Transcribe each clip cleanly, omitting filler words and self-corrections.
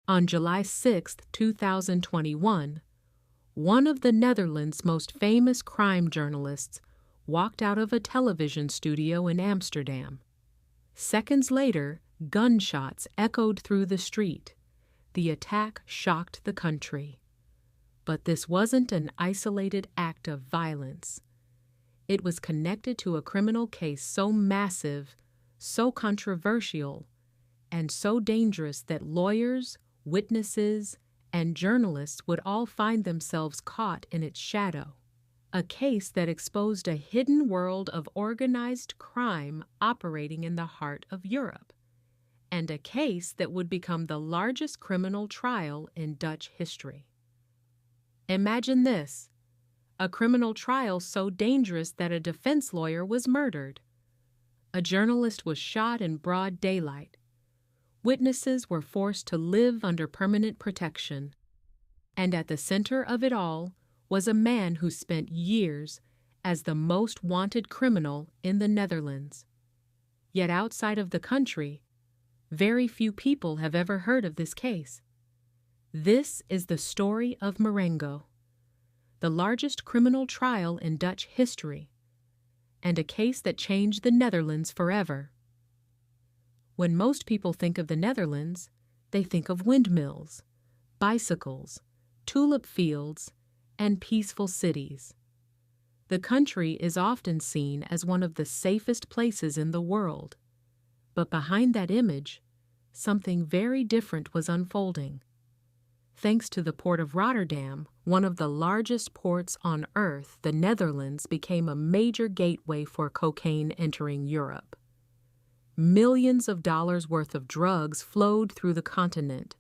On July 6, 2021, one of the Netherlands' most famous crime journalists walked out of a television studio in Amsterdam. Seconds later, gunshots echoed through the street. The attack shocked the country. But this wasn't an isolated act of violence. It was connected to a criminal case so massive, so controversial, and so dangerous that lawyers, witnesses, and journalists would all find themselves caught in its shadow. A case that exposed a hidden world of organized crime operating in the heart of Europe, and a case that would become the largest criminal trial in Dutch history. Imagine this: a criminal trial so dangerous that a defense lawyer was murdered. A journalist was shot in broad daylight. Witnesses were forced to live under permanent protection. And at the center of it all was a man who spent years as the most wanted criminal in the Netherlands. Yet outside of the country, very few people have ever heard of this case. This is the story of Marengo, the largest criminal trial in Dutch history, and a case that changed the Netherlands forever. When most people think of the Netherlands, they think of windmills, bicycles, tulip fields, and peaceful cities. The country is often seen as one of the safest places in the world. But behind that image, something very different was unfolding. Thanks to the port of Rotterdam, one of the largest ports on Earth, the Netherlands became a major gateway for cocaine entering Europe. Millions of dollars worth of drugs flowed through the continent,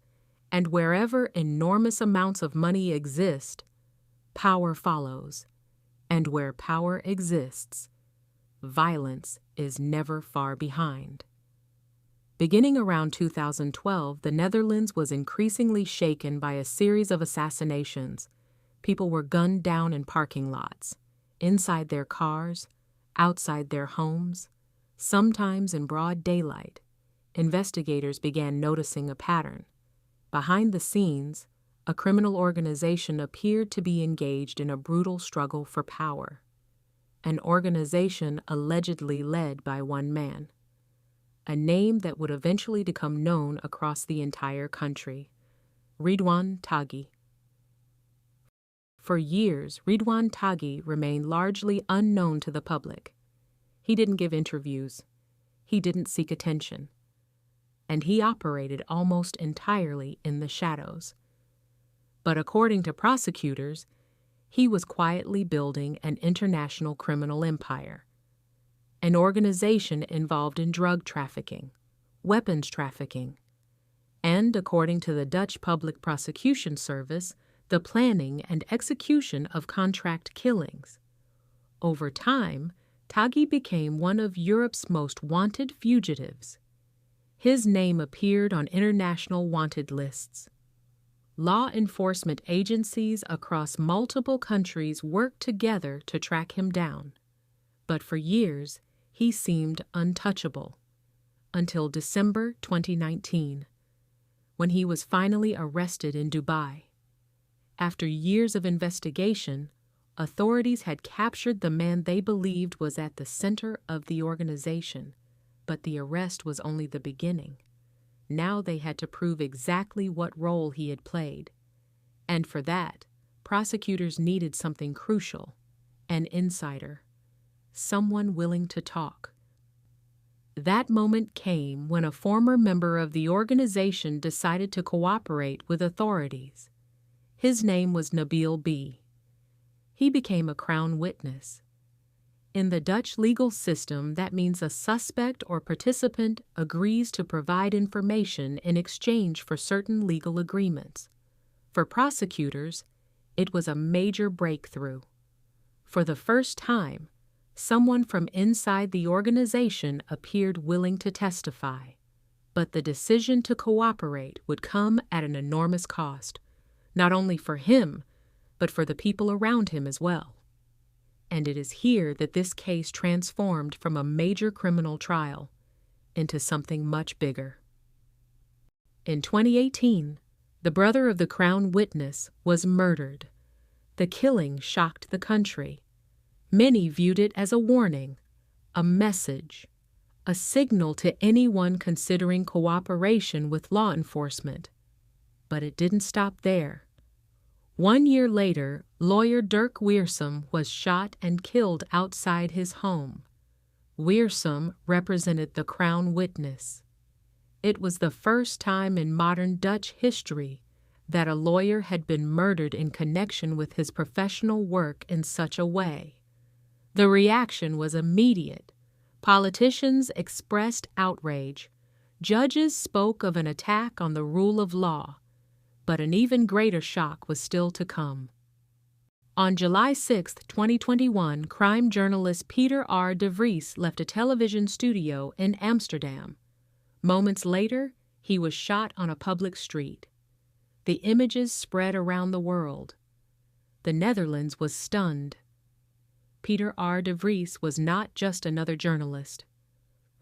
and wherever enormous amounts of money exist, power follows. And where power exists, violence is never far behind. Beginning around 2012, the Netherlands was increasingly shaken by a series of assassinations. People were gunned down in parking lots, inside their cars, outside their homes, sometimes in broad daylight. Investigators began noticing a pattern. Behind the scenes, a criminal organization appeared to be engaged in a brutal struggle for power. An organization allegedly led by one man. A name that would eventually become known across the entire country: Ridouan Taghi. For years, Ridouan Taghi remained largely unknown to the public. He didn't give interviews. He didn't seek attention. And he operated almost entirely in the shadows. But according to prosecutors, he was quietly building an international criminal empire. An organization involved in drug trafficking, weapons trafficking, and, according to the Dutch Public Prosecution Service, the planning and execution of contract killings. Over time, Taghi became one of Europe's most wanted fugitives. His name appeared on international wanted lists. Law enforcement agencies across multiple countries worked together to track him down. But for years, he seemed untouchable, until December 2019, when he was finally arrested in Dubai. After years of investigation, authorities had captured the man they believed was at the center of the organization, but the arrest was only the beginning. Now they had to prove exactly what role he had played. And for that, prosecutors needed something crucial: an insider. Someone willing to talk. That moment came when a former member of the organization decided to cooperate with authorities. His name was Nabil B. He became a Crown witness. In the Dutch legal system, that means a suspect or participant agrees to provide information in exchange for certain legal agreements. For prosecutors, it was a major breakthrough. For the first time, someone from inside the organization appeared willing to testify. But the decision to cooperate would come at an enormous cost, not only for him, but for the people around him as well. And it is here that this case transformed from a major criminal trial into something much bigger. In 2018, the brother of the Crown witness, was murdered. The killing shocked the country. Many viewed it as a warning, a message, a signal to anyone considering cooperation with law enforcement. But it didn't stop there. 1 year later, lawyer Dirk Wiersum was shot and killed outside his home. Wiersum represented the Crown witness. It was the first time in modern Dutch history that a lawyer had been murdered in connection with his professional work in such a way. The reaction was immediate. Politicians expressed outrage. Judges spoke of an attack on the rule of law. But an even greater shock was still to come. On July 6, 2021, crime journalist Peter R. de Vries left a television studio in Amsterdam. Moments later, he was shot on a public street. The images spread around the world. The Netherlands was stunned. Peter R. de Vries was not just another journalist.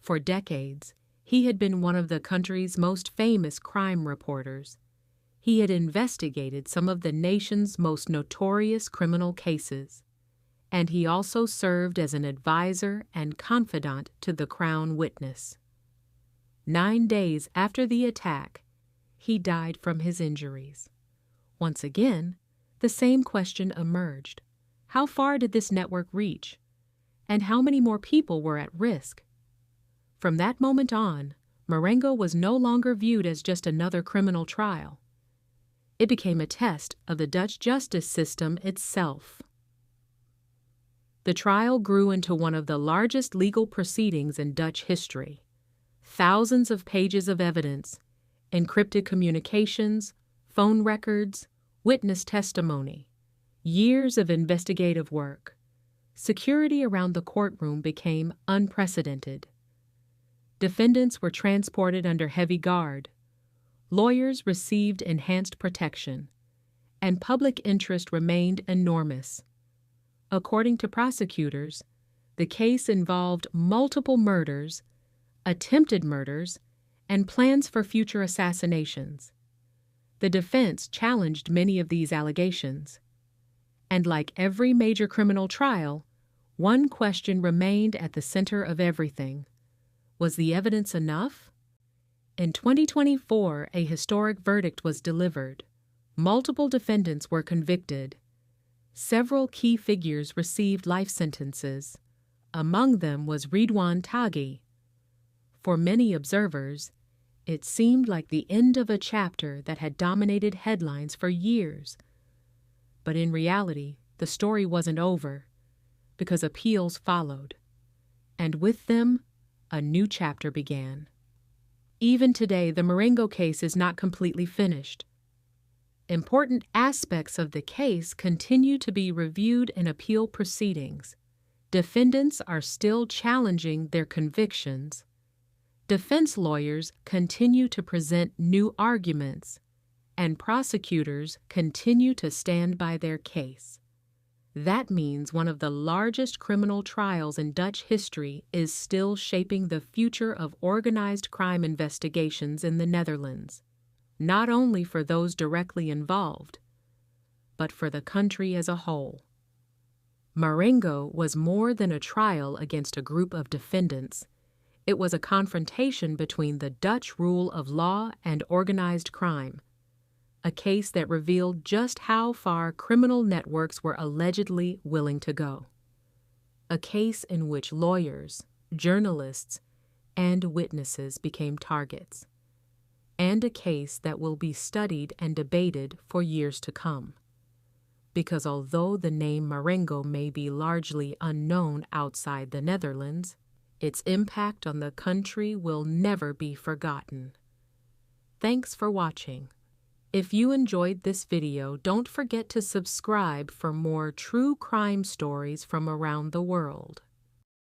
For decades, he had been one of the country's most famous crime reporters. He had investigated some of the nation's most notorious criminal cases, and he also served as an advisor and confidant to the Crown witness. 9 days after the attack, he died from his injuries. Once again, the same question emerged. How far did this network reach? And how many more people were at risk? From that moment on, Marengo was no longer viewed as just another criminal trial. It became a test of the Dutch justice system itself. The trial grew into one of the largest legal proceedings in Dutch history. Thousands of pages of evidence, encrypted communications, phone records, witness testimony, years of investigative work. Security around the courtroom became unprecedented. Defendants were transported under heavy guard. Lawyers received enhanced protection, and public interest remained enormous. According to prosecutors, the case involved multiple murders, attempted murders, and plans for future assassinations. The defense challenged many of these allegations. And like every major criminal trial, one question remained at the center of everything. Was the evidence enough? In 2024, a historic verdict was delivered. Multiple defendants were convicted. Several key figures received life sentences. Among them was Ridouan Taghi. For many observers, it seemed like the end of a chapter that had dominated headlines for years. But in reality, the story wasn't over, because appeals followed. And with them, a new chapter began. Even today, the Marengo case is not completely finished. Important aspects of the case continue to be reviewed in appeal proceedings. Defendants are still challenging their convictions. Defense lawyers continue to present new arguments, and prosecutors continue to stand by their case. That means one of the largest criminal trials in Dutch history is still shaping the future of organized crime investigations in the Netherlands, not only for those directly involved, but for the country as a whole. Marengo was more than a trial against a group of defendants. It was a confrontation between the Dutch rule of law and organized crime, a case that revealed just how far criminal networks were allegedly willing to go. A case in which lawyers, journalists, and witnesses became targets. And a case that will be studied and debated for years to come. Because although the name Marengo may be largely unknown outside the Netherlands, its impact on the country will never be forgotten. Thanks for watching. If you enjoyed this video, don't forget to subscribe for more true crime stories from around the world.